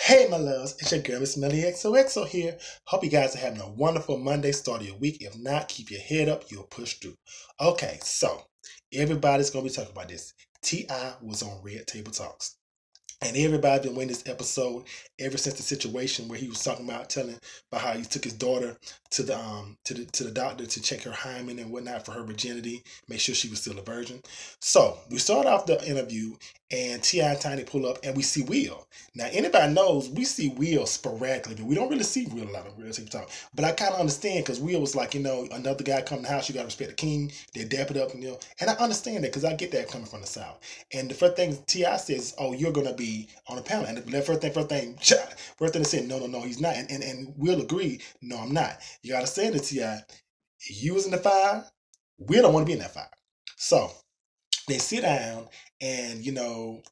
Hey my loves, it's your girl Miss Melly XOXO here. Hope you guys are having a wonderful Monday start of your week. If not, keep your head up, you'll push through. Okay, so everybody's gonna be talking about this. T.I. was on Red Table Talks. And everybody been waiting this episode ever since the situation where he was talking about telling about how he took his daughter to the doctor to check her hymen and whatnot for her virginity, make sure she was still a virgin. So we start off the interview and T.I. and Tiny pull up and we see Will. Now anybody knows we see Will sporadically, but we don't really see Will a lot of Real Table Talk. But I kind of understand because Will was like, another guy come to the house, you gotta respect the king. They dap it up, and I understand that because I get that coming from the South. And the first thing T.I. says, "Oh, you're gonna be on the panel," and the first thing they said, no, he's not, and Will agreed, no, I'm not. You gotta say to T.I., you was in the fire, we don't want to be in that fire. So they sit down, and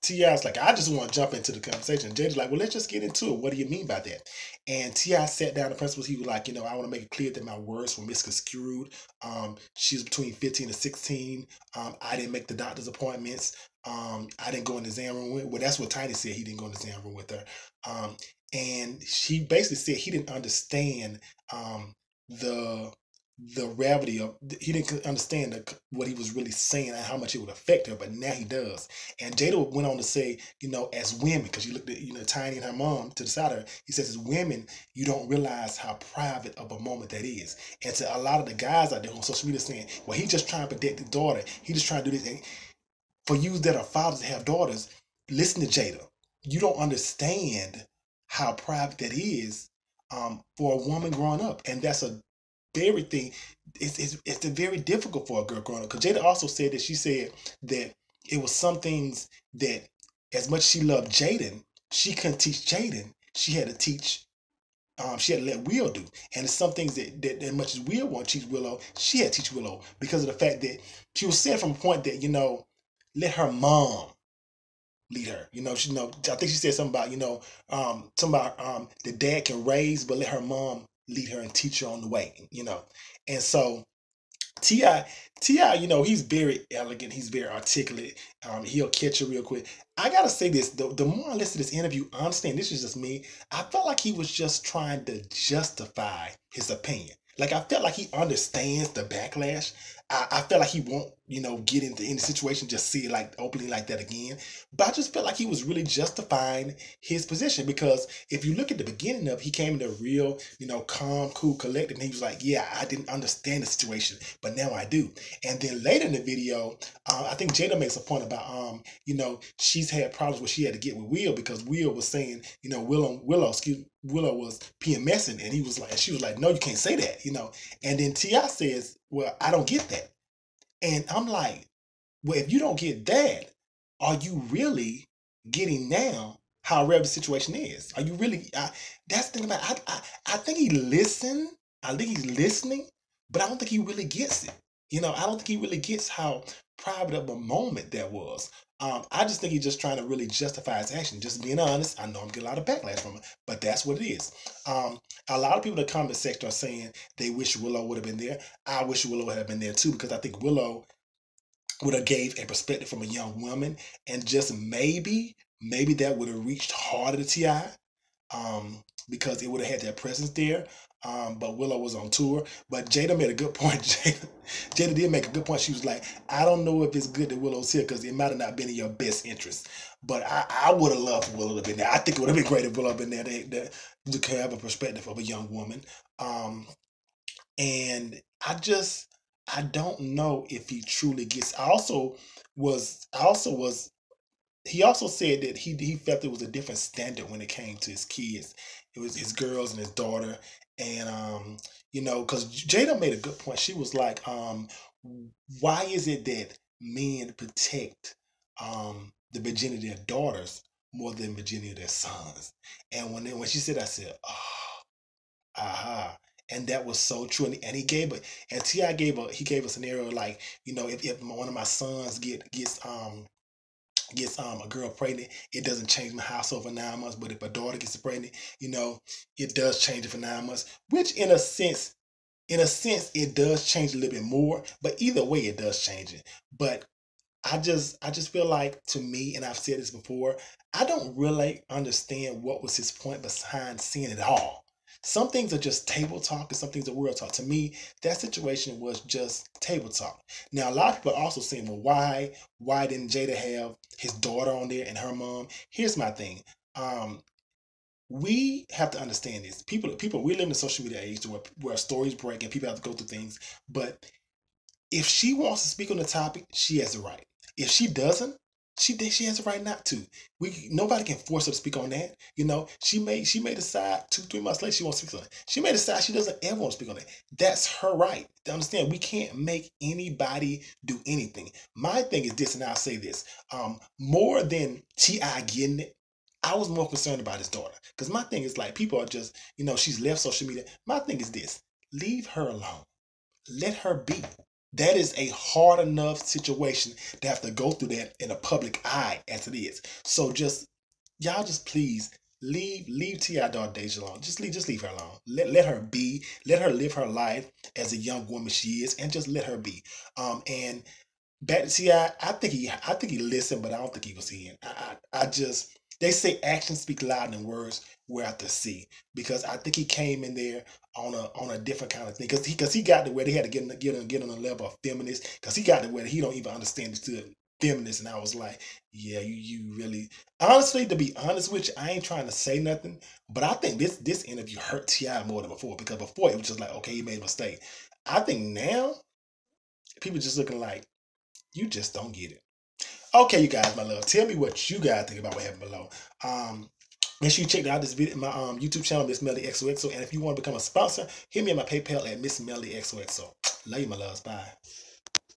T.I.'s like, I just want to jump into the conversation. Jada's like, well, let's just get into it. What do you mean by that? And T.I. sat down. The principal, he was like, I want to make it clear that my words were misconstrued. She was between 15 and 16. I didn't make the doctor's appointments. I didn't go in the exam room with her. Well, that's what Tiny said. He didn't go in the exam room with her. And she basically said he didn't understand the gravity of, he didn't understand what he was really saying and how much it would affect her, but now he does. And Jada went on to say, as women, because you looked at Tiny and her mom to the side of her, he says, as women, you don't realize how private of a moment that is. And to a lot of the guys out there on social media saying, well, he's just trying to protect his daughter, he just trying to do this. And for you that are fathers that have daughters, listen to Jada. You don't understand how private that is for a woman growing up, and that's a very thing. It's very difficult for a girl growing up. Because Jada also said that she said that it was some things that, as much as she loved Jaden, she couldn't teach Jaden. She had to teach. She had to let Will do, and it's some things that as much as Will wanted to teach Willow, she had to teach Willow because of the fact that she was saying from a point that let her mom lead her. I think she said something about the dad can raise, but let her mom lead her and teach her on the way. And so T.I., he's very elegant, he's very articulate. He'll catch you real quick. I gotta say this, the more I listen to this interview, I understand this is just me. I felt like he was just trying to justify his opinion. Like, I felt like he understands the backlash. I felt like he won't, get into any situation, just see it like openly like that again. But I just felt like he was really justifying his position, because if you look at the beginning of it, he came into real, calm, cool, collected, and he was like, yeah, I didn't understand the situation, but now I do. And then later in the video, I think Jada makes a point about, she's had problems where she had to get with Will because Will was saying, Willow was PMSing, and she was like, no, you can't say that, And then T.I. says, well, I don't get that. And I'm like, well, if you don't get that, are you really getting now how real the situation is? Are you really? That's the thing about it. I think he listened. I think he's listening, but I don't think he really gets it. I don't think he really gets how private of a moment that was. I just think he's just trying to really justify his action. Just being honest, I know I'm getting a lot of backlash from it, but that's what it is. A lot of people in the comment section are saying they wish Willow would have been there. I wish Willow would have been there too, because I think Willow would have gave a perspective from a young woman, and just maybe that would have reached harder to T.I. Because it would have had that presence there. But Willow was on tour. But Jada made a good point. Jada did make a good point. She was like, I don't know if it's good that Willow's here because it might have not been in your best interest. But I would have loved for Willow to have been there. I think it would have been great if Willow had been there to have a perspective of a young woman. And I don't know if he truly gets. He also said that he felt there was a different standard when it came to his kids. It was his girls and his daughter. And, because Jada made a good point. She was like, why is it that men protect the virginity of daughters more than virginity of their sons? And when she said, I said, oh, aha. And that was so true. And he gave T.I. gave a scenario like, if one of my sons gets a girl pregnant, it doesn't change my household for 9 months. But if a daughter gets pregnant, it does change it for 9 months. Which in a sense, it does change a little bit more. But either way, it does change it. But I just feel like, to me, and I've said this before, I don't really understand what was his point behind seeing it all. Some things are just table talk and some things are real talk. To me, that situation was just table talk. Now, a lot of people are also saying, well, why didn't Jada have his daughter on there and her mom? Here's my thing. Um, we have to understand this. People, we live in a social media age where stories break and people have to go through things. But if she wants to speak on the topic, she has the right. If she doesn't, she has the right not to. Nobody can force her to speak on that. She may decide 2 3 months later she wants to speak on it. She may decide she doesn't ever want to speak on it. That's her right. To understand, we can't make anybody do anything. My thing is this, and I'll say this: more than Ti getting it, I was more concerned about his daughter. Because my thing is, like, people are just, she's left social media. My thing is this: leave her alone. Let her be. That is a hard enough situation to have to go through that in a public eye as it is. So y'all just please leave T.I. daughter Deja alone. Just leave her alone. Let her be. Let her live her life as a young woman she is, and just let her be. And back to T.I., I think he listened, but I don't think he was hearing. I just, they say actions speak louder than words. We have to see, because I think he came in there on a different kind of thing, because he got to where they had to get on a level of feminist, because he got to where he don't even understand the feminist, and I was like, yeah, you really, honestly, to be honest with you, I ain't trying to say nothing, but I think this interview hurt Ti more than before, because before it was just like, okay, he made a mistake. I think now people just looking like, you just don't get it. Okay, you guys, my love, tell me what you guys think about what happened below. Make sure you check out this video, my YouTube channel, Miss Melody XOXO. And if you want to become a sponsor, hit me at my PayPal at Miss Melody XOXO. Love you, my loves. Bye.